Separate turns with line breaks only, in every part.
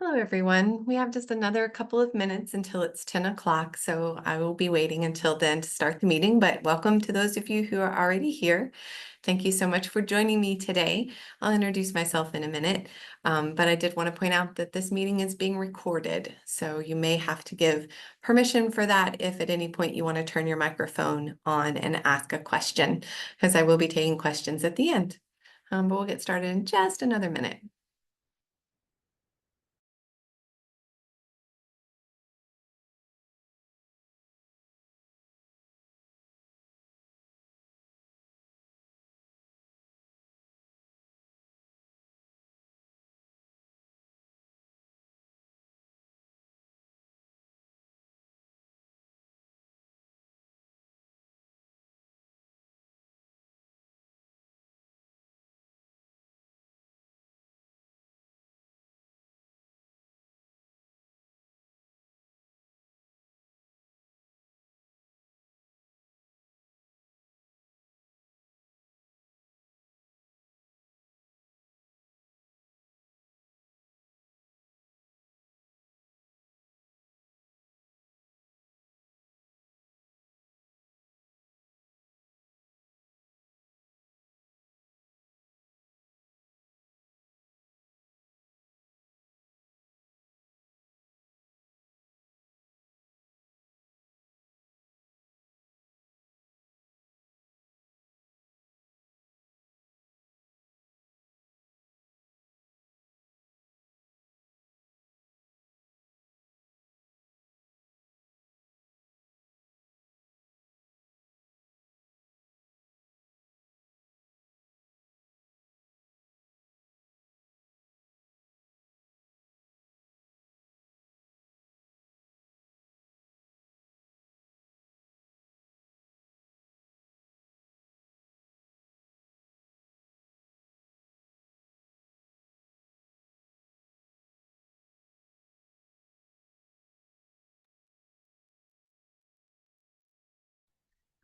Hello, everyone. We have just another couple of minutes until it's 10 o'clock, so I will be waiting until then to start the meeting, but welcome to those of you who are already here. Thank you so much for joining me today. I'll introduce myself in a minute, but I did want to point out that this meeting is being recorded, so you may have to give permission for that if at any point you want to turn your microphone on and ask a question, because I will be taking questions at the end. But we'll get started in just another minute.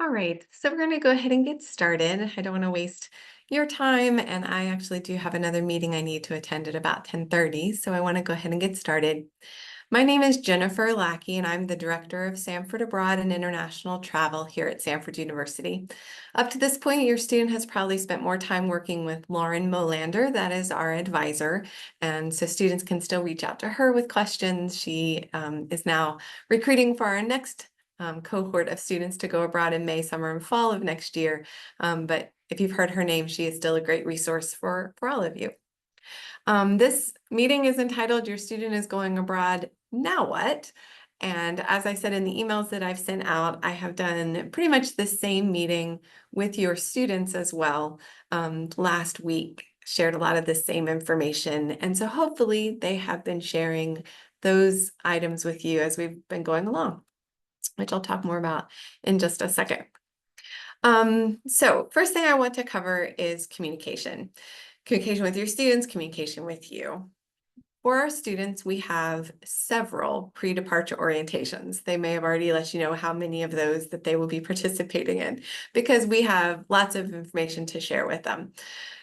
All right, so we're going to go ahead and get started. I don't want to waste your time, and I actually do have another meeting I need to attend at about 10:30, so I want to go ahead and get started. My name is Jennifer Lackey, and I'm the Director of Sanford Abroad and International Travel here at Sanford University. Up to this point, your student has probably spent more time working with Lauren Molander, that is our advisor, and so students can still reach out to her with questions. She is now recruiting for our next cohort of students to go abroad in May, summer, and fall of next year. But if you've heard her name, she is still a great resource for all of you. This meeting is entitled Your Student is Going Abroad, Now What? And as I said in the emails that I've sent out, I have done pretty much the same meeting with your students as well. Last week, shared a lot of the same information. And so hopefully they have been sharing those items with you as we've been going along, which I'll talk more about in just a second. So first thing I want to cover is communication. Communication with your students, communication with you. For our students, we have several pre-departure orientations. They may have already let you know how many of those that they will be participating in, because we have lots of information to share with them.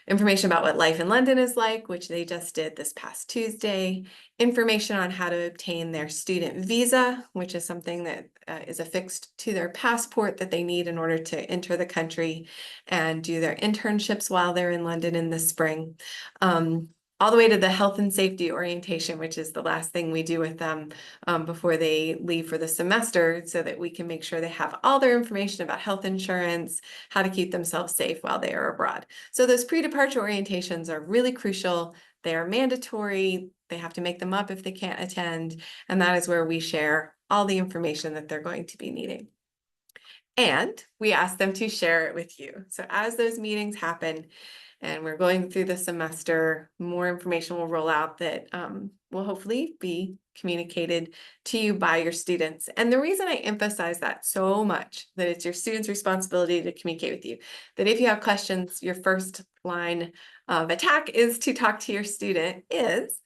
Information about what life in London is like, which they just did this past Tuesday. Information on how to obtain their student visa, which is something that is affixed to their passport that they need in order to enter the country and do their internships while they're in London in the spring. All the way to the health and safety orientation, which is the last thing we do with them before they leave for the semester, so that we can make sure they have all their information about health insurance, how to keep themselves safe while they are abroad. So those pre-departure orientations are really crucial. They are mandatory. They have to make them up if they can't attend. And that is where we share all the information that they're going to be needing. And we ask them to share it with you. So as those meetings happen, and we're going through the semester, more information will roll out that will hopefully be communicated to you by your students. And the reason I emphasize that so much, that it's your students' responsibility to communicate with you, that if you have questions, your first line of attack is to talk to your student, is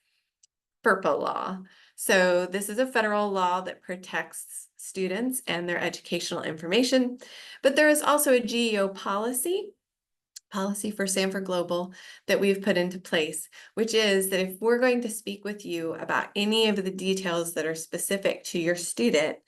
FERPA law. So this is a federal law that protects students and their educational information, but there is also a GEO policy policy for Sanford Global that we've put into place, which is that if we're going to speak with you about any of the details that are specific to your student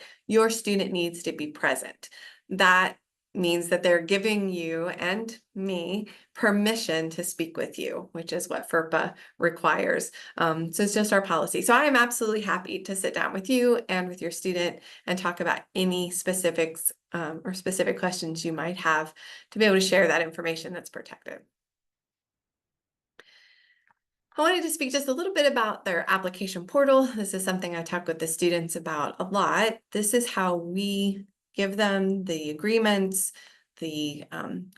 needs to be present. That means that they're giving you and me permission to speak with you, which is what FERPA requires. So it's just our policy. So I am absolutely happy to sit down with you and with your student and talk about any specifics or specific questions you might have to be able to share that information that's protected. I wanted to speak just a little bit about their application portal. This is something I talk with the students about a lot. This is how we give them the agreements, the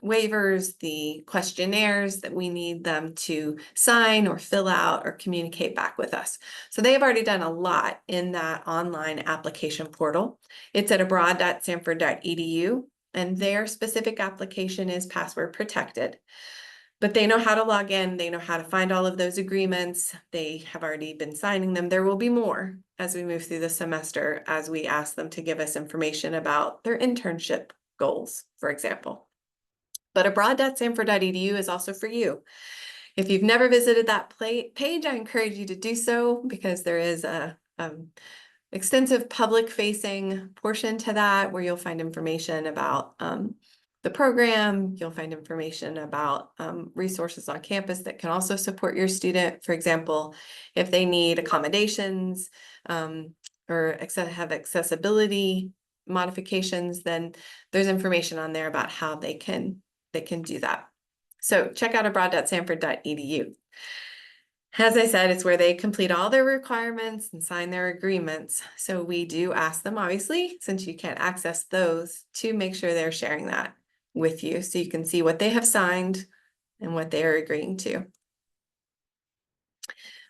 waivers, the questionnaires that we need them to sign or fill out or communicate back with us. So they have already done a lot in that online application portal. It's at abroad.sanford.edu, and their specific application is password protected. But they know how to log in, they know how to find all of those agreements, they have already been signing them. There will be more as we move through the semester, as we ask them to give us information about their internship goals, for example. But abroad.sanford.edu is also for you. If you've never visited that page, I encourage you to do so, because there is a extensive public-facing portion to that where you'll find information about the program. You'll find information about resources on campus that can also support your student. For example, if they need accommodations or have accessibility modifications, then there's information on there about how they can do that. So check out abroad.sanford.edu. As I said, it's where they complete all their requirements and sign their agreements. So we do ask them, obviously, since you can't access those, to make sure they're sharing that with you so you can see what they have signed and what they are agreeing to.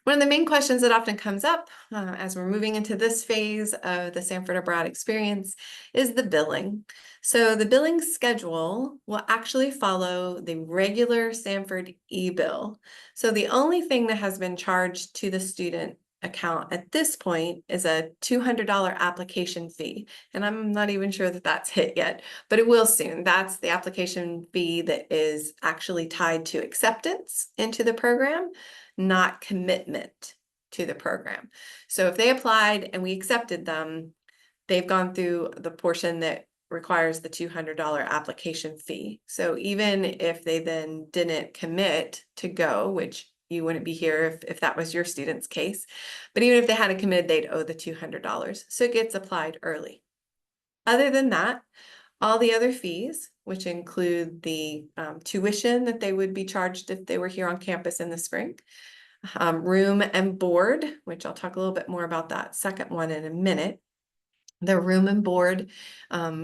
One of the main questions that often comes up as we're moving into this phase of the Sanford Abroad experience is the billing. So the billing schedule will actually follow the regular Sanford e-bill. So the only thing that has been charged to the student account at this point is a $200 application fee. And I'm not even sure that that's hit yet, but it will soon. That's the application fee that is actually tied to acceptance into the program, not commitment to the program. So if they applied and we accepted them, they've gone through the portion that requires the $200 application fee. So even if they then didn't commit to go, which you wouldn't be here if that was your student's case, but even if they hadn't committed, they'd owe the $200. So it gets applied early. Other than that, all the other fees, which include the tuition that they would be charged if they were here on campus in the spring, room and board, which I'll talk a little bit more about that second one in a minute. The room and board,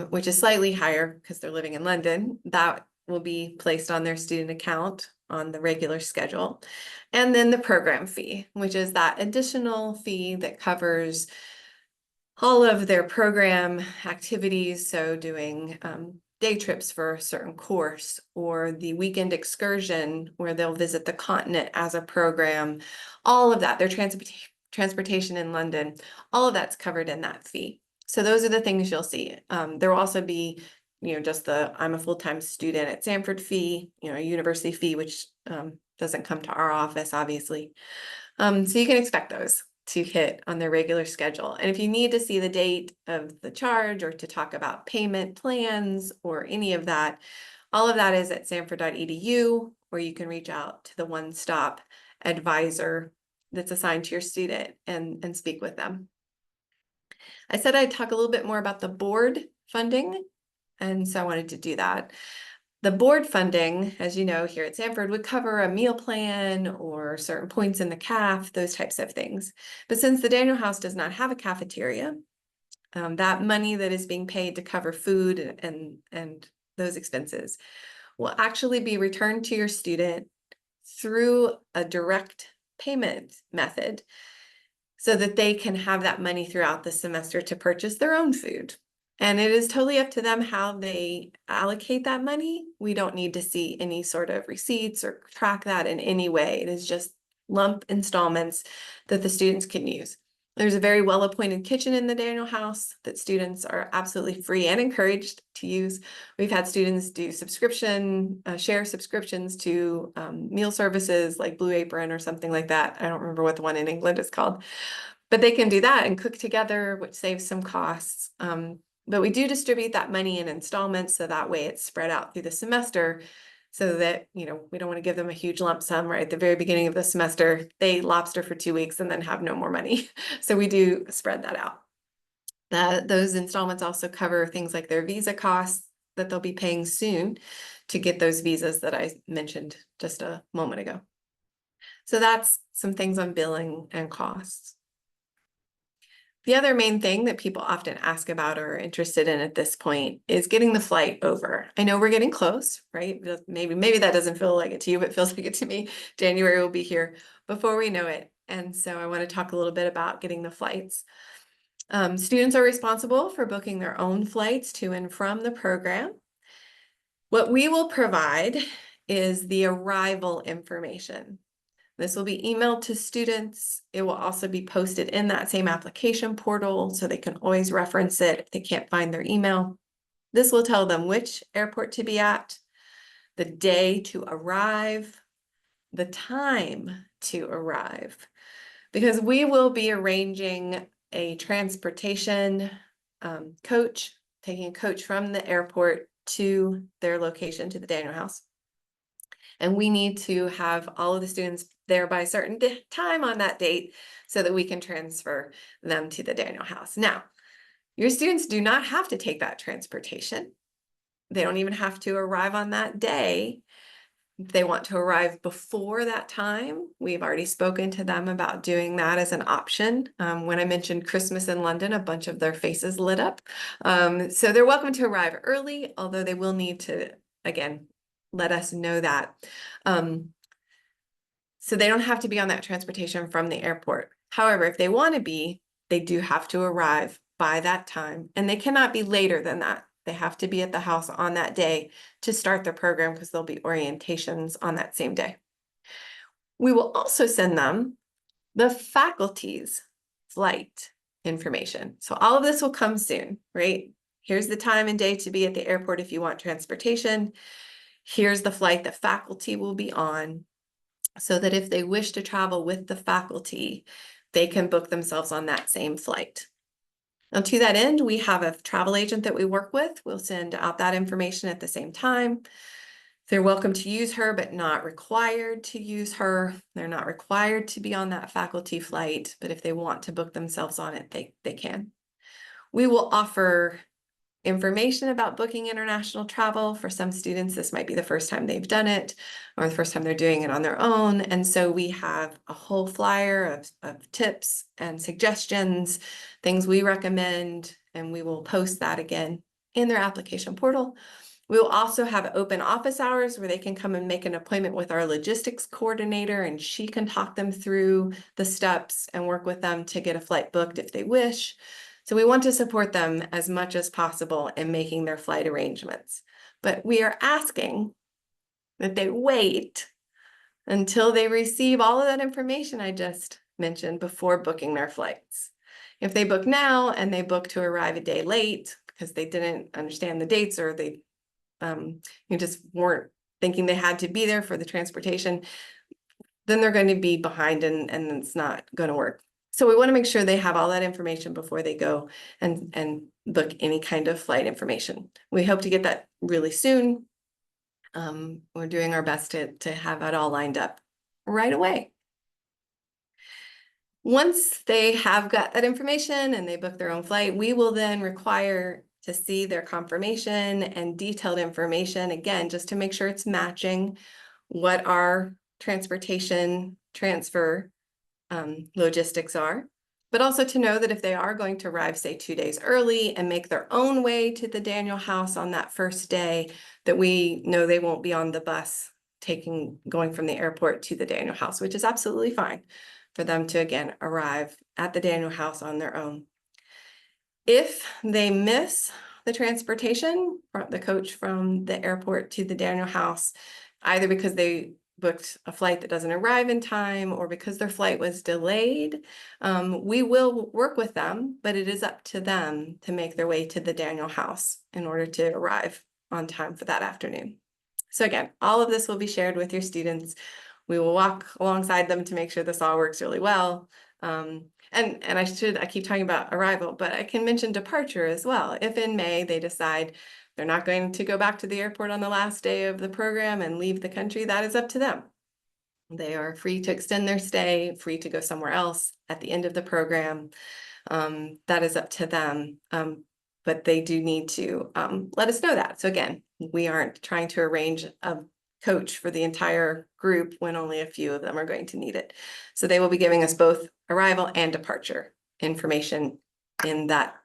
which is slightly higher because they're living in London, that will be placed on their student account on the regular schedule. And then the program fee, which is that additional fee that covers all of their program activities. So doing day trips for a certain course, or the weekend excursion where they'll visit the continent as a program, all of that, their transportation in London, all of that's covered in that fee. So those are the things you'll see. There will also be, just the I'm a full-time student at Sanford fee, a university fee, which doesn't come to our office, obviously. So you can expect those to hit on their regular schedule. And if you need to see the date of the charge or to talk about payment plans or any of that, all of that is at sanford.edu, or you can reach out to the one-stop advisor that's assigned to your student and speak with them. I said I'd talk a little bit more about the board funding, and so I wanted to do that. The board funding, as you know, here at Sanford would cover a meal plan or certain points in the CAF, those types of things. But since the Daniel House does not have a cafeteria, that money that is being paid to cover food and those expenses will actually be returned to your student through a direct payment method so that they can have that money throughout the semester to purchase their own food. And it is totally up to them how they allocate that money. We don't need to see any sort of receipts or track that in any way. It is just lump installments that the students can use. There's a very well-appointed kitchen in the Daniel House that students are absolutely free and encouraged to use. We've had students do share subscriptions to meal services like Blue Apron or something like that. I don't remember what the one in England is called, but they can do that and cook together, which saves some costs. But we do distribute that money in installments, so that way it's spread out through the semester, so that, we don't want to give them a huge lump sum right at the very beginning of the semester. They lobster for 2 weeks and then have no more money. So we do spread that out. Those installments also cover things like their visa costs that they'll be paying soon to get those visas that I mentioned just a moment ago. So that's some things on billing and costs. The other main thing that people often ask about or are interested in at this point is getting the flight over. I know we're getting close, right? Maybe that doesn't feel like it to you, but it feels like it to me. January will be here before we know it. And so I want to talk a little bit about getting the flights. Students are responsible for booking their own flights to and from the program. What we will provide is the arrival information. This will be emailed to students. It will also be posted in that same application portal, so they can always reference it if they can't find their email. This will tell them which airport to be at, the day to arrive, the time to arrive, because we will be arranging a transportation coach, taking a coach from the airport to their location, to the Daniel House. And we need to have all of the students there by a certain time on that date so that we can transfer them to the Daniel House. Now, your students do not have to take that transportation. They don't even have to arrive on that day. If they want to arrive before that time, we've already spoken to them about doing that as an option. When I mentioned Christmas in London, a bunch of their faces lit up. So they're welcome to arrive early, although they will need to, again, let us know that. So they don't have to be on that transportation from the airport. However, if they want to be, they do have to arrive by that time, and they cannot be later than that. They have to be at the house on that day to start their program, because there'll be orientations on that same day. We will also send them the faculty's flight information. So all of this will come soon, right? Here's the time and day to be at the airport if you want transportation. Here's the flight that faculty will be on, so that if they wish to travel with the faculty, they can book themselves on that same flight. Now, to that end, we have a travel agent that we work with. We'll send out that information at the same time. They're welcome to use her, but not required to use her. They're not required to be on that faculty flight, but if they want to book themselves on it, they can. We will offer information about booking international travel. For some students, this might be the first time they've done it, or the first time they're doing it on their own. And so we have a whole flyer of tips and suggestions, things we recommend, and we will post that again in their application portal. We will also have open office hours where they can come and make an appointment with our logistics coordinator, and she can talk them through the steps and work with them to get a flight booked if they wish. So we want to support them as much as possible in making their flight arrangements. But we are asking that they wait until they receive all of that information I just mentioned before booking their flights. If they book now and they book to arrive a day late because they didn't understand the dates, or they just weren't thinking they had to be there for the transportation, then they're going to be behind, and it's not going to work. So we want to make sure they have all that information before they go and book any kind of flight information. We hope to get that really soon. We're doing our best to have it all lined up right away. Once they have got that information and they book their own flight, we will then require to see their confirmation and detailed information, again, just to make sure it's matching what our transportation transfer logistics are, but also to know that if they are going to arrive, say 2 days early, and make their own way to the Daniel House on that first day, that we know they won't be on the bus going from the airport to the Daniel House, which is absolutely fine for them to, again, arrive at the Daniel House on their own. If they miss the transportation, the coach from the airport to the Daniel House, either because they booked a flight that doesn't arrive in time, or because their flight was delayed, we will work with them, but it is up to them to make their way to the Daniel House in order to arrive on time for that afternoon. So again, all of this will be shared with your students. We will walk alongside them to make sure this all works really well. And I keep talking about arrival, but I can mention departure as well. If in May they decide they're not going to go back to the airport on the last day of the program and leave the country, that is up to them. They are free to extend their stay, free to go somewhere else at the end of the program. That is up to them. But they do need to let us know that. So again, we aren't trying to arrange a coach for the entire group when only a few of them are going to need it. So they will be giving us both arrival and departure information in that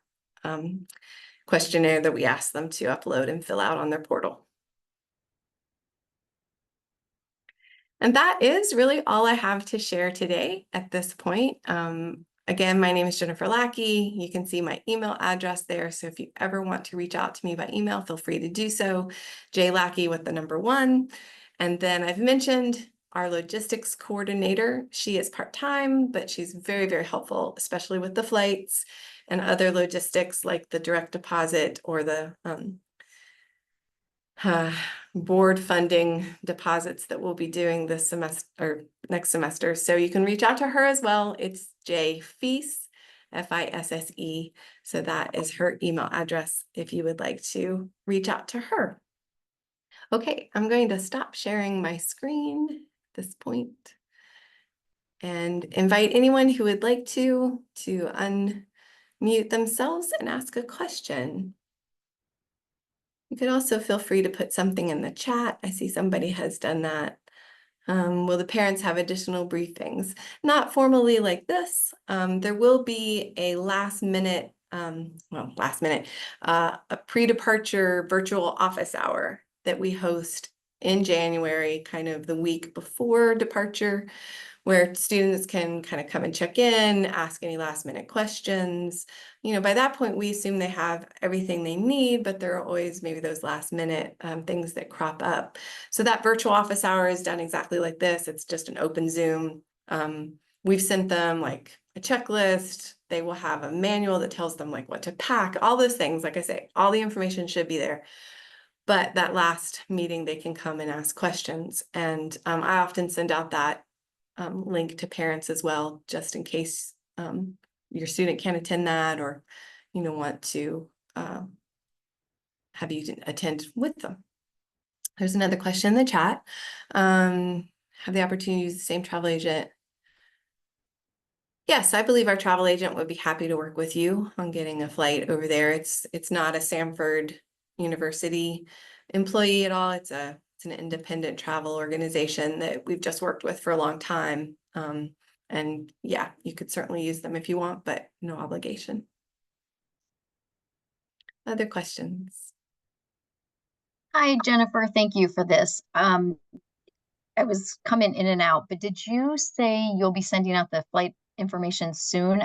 questionnaire that we ask them to upload and fill out on their portal. And that is really all I have to share today at this point. Again, my name is Jennifer Lackey. You can see my email address there. So if you ever want to reach out to me by email, feel free to do so. Lackey with the number 1. And then I've mentioned our logistics coordinator. She is part-time, but she's very, very helpful, especially with the flights and other logistics like the direct deposit or the board funding deposits that we'll be doing this semester or next semester. So you can reach out to her as well. It's J Fisse, Fisse. So that is her email address if you would like to reach out to her. Okay, I'm going to stop sharing my screen at this point and invite anyone who would like to unmute themselves and ask a question. You could also feel free to put something in the chat. I see somebody has done that. Will the parents have additional briefings? Not formally like this. There will be a last minute, a pre-departure virtual office hour that we host in January, kind of the week before departure, where students can kind of come and check in, ask any last minute questions. By that point, we assume they have everything they need, but there are always maybe those last minute things that crop up. So that virtual office hour is done exactly like this. It's just an open Zoom. We've sent them like a checklist. They will have a manual that tells them like what to pack, all those things. Like I say, all the information should be there. But that last meeting, they can come and ask questions. And I often send out that link to parents as well, just in case your student can't attend that or, want to have you attend with them. There's another question in the chat. Have the opportunity to use the same travel agent? Yes, I believe our travel agent would be happy to work with you on getting a flight over there. It's not a Samford University employee at all. It's an independent travel organization that we've just worked with for a long time. And yeah, you could certainly use them if you want, but no obligation. Other questions?
Hi, Jennifer. Thank you for this. I was coming in and out, but did you say you'll be sending out the flight information soon?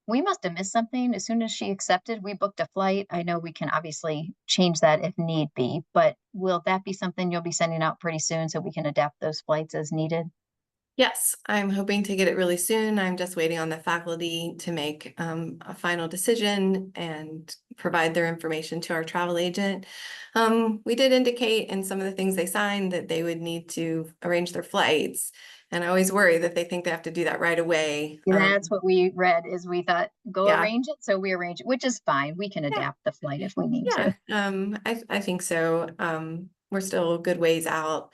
We must have missed something. As soon as she accepted, we booked a flight. I know we can obviously change that if need be, but will that be something you'll be sending out pretty soon so we can adapt those flights as needed?
Yes, I'm hoping to get it really soon. I'm just waiting on the faculty to make a final decision and provide their information to our travel agent. We did indicate in some of the things they signed that they would need to arrange their flights. And I always worry that they think they have to do that right away.
That's what we read is we thought, go
Yeah.
arrange it. So we arrange it, which is fine. We can adapt the flight if we need
Yeah,
to.
I think so. We're still a good ways out.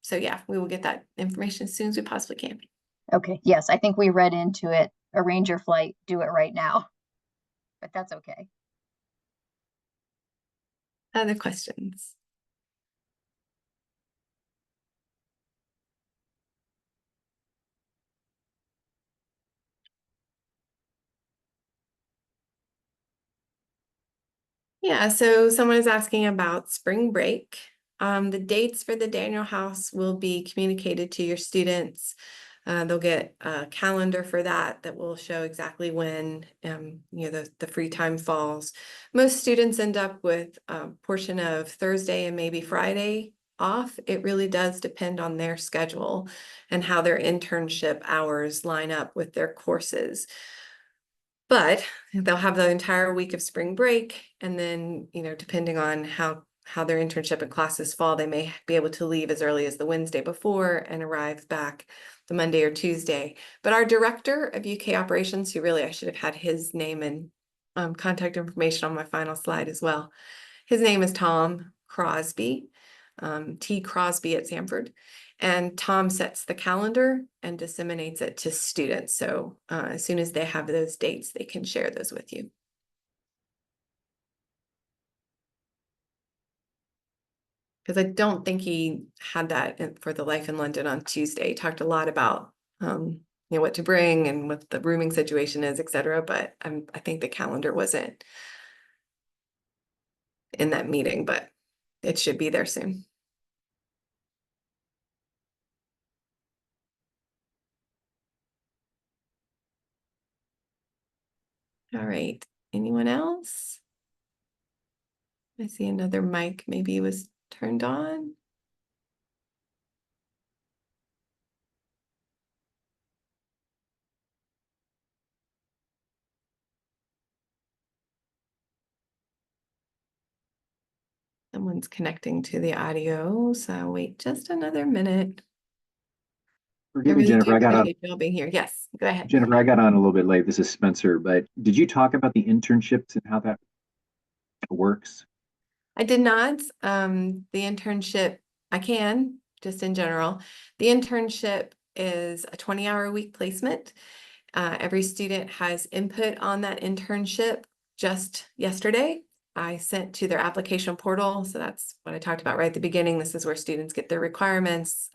So yeah, we will get that information as soon as we possibly can.
Okay. Yes, I think we read into it. Arrange your flight, do it right now. But that's okay.
Other questions? Yeah, so someone is asking about spring break. The dates for the Daniel House will be communicated to your students. They'll get a calendar for that will show exactly when the free time falls. Most students end up with a portion of Thursday and maybe Friday off. It really does depend on their schedule and how their internship hours line up with their courses. But they'll have the entire week of spring break, and then, depending on how their internship and classes fall, they may be able to leave as early as the Wednesday before and arrive back the Monday or Tuesday. But our director of UK operations, who really I should have had his name and contact information on my final slide as well. His name is Tom Crosby, T. Crosby at Samford. And Tom sets the calendar and disseminates it to students. So as soon as they have those dates, they can share those with you. Because I don't think he had that for the Life in London on Tuesday. He talked a lot about what to bring and what the rooming situation is, et cetera. But I think the calendar wasn't in that meeting, but it should be there soon. All right. Anyone else? I see another mic maybe was turned on. Someone's connecting to the audio, so I'll wait just another minute.
Forgive me, Jennifer, I got on.
Appreciate y'all being here. Yes, go ahead.
Jennifer, I got on a little bit late. This is Spencer, but did you talk about the internships and how that works?
I did not. The internship, I can, just in general. The internship is a 20-hour-a-week placement. Every student has input on that internship. Just yesterday, I sent to their application portal. So that's what I talked about right at the beginning. This is where students get their requirements,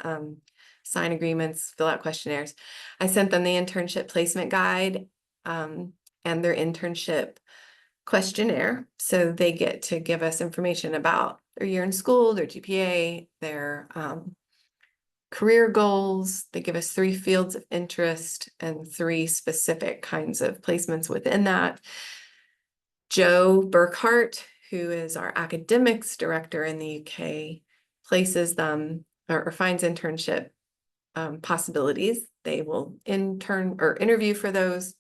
sign agreements, fill out questionnaires. I sent them the internship placement guide and their internship questionnaire. So they get to give us information about their year in school, their GPA, their career goals. They give us 3 fields of interest and 3 specific kinds of placements within that. Joe Burkhart, who is our academics director in the UK, places them or finds internship possibilities. They will intern or interview for those.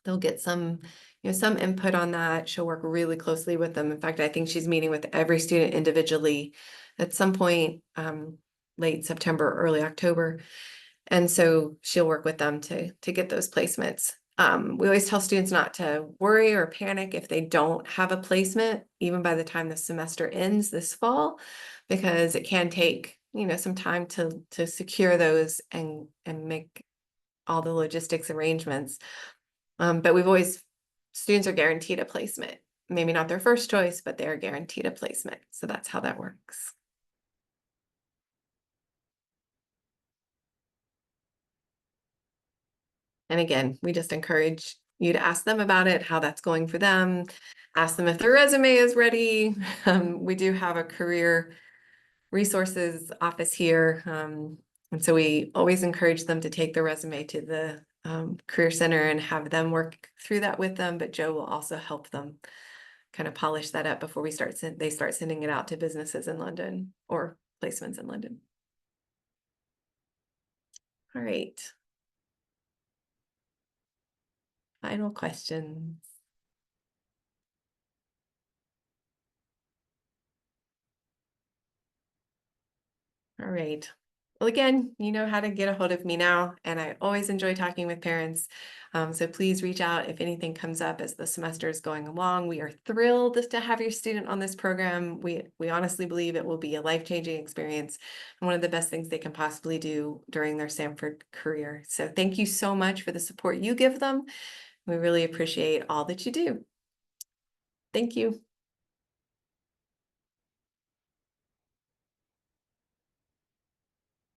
They'll get some input on that. She'll work really closely with them. In fact, I think she's meeting with every student individually at some point late September, early October. And so she'll work with them to get those placements. We always tell students not to worry or panic if they don't have a placement, even by the time the semester ends this fall, because it can take, some time to secure those and make all the logistics arrangements. But students are guaranteed a placement. Maybe not their first choice, but they're guaranteed a placement. So that's how that works. And again, we just encourage you to ask them about it, how that's going for them. Ask them if their resume is ready. We do have a career resources office here. And so we always encourage them to take their resume to the Career Center and have them work through that with them. But Joe will also help them kind of polish that up before they start sending it out to businesses in London or placements in London. All right. Final questions. All right. Well, again, you know how to get a hold of me now, and I always enjoy talking with parents. So please reach out if anything comes up as the semester is going along. We are thrilled to have your student on this program. We honestly believe it will be a life-changing experience and one of the best things they can possibly do during their Samford career. So thank you so much for the support you give them. We really appreciate all that you do. Thank you.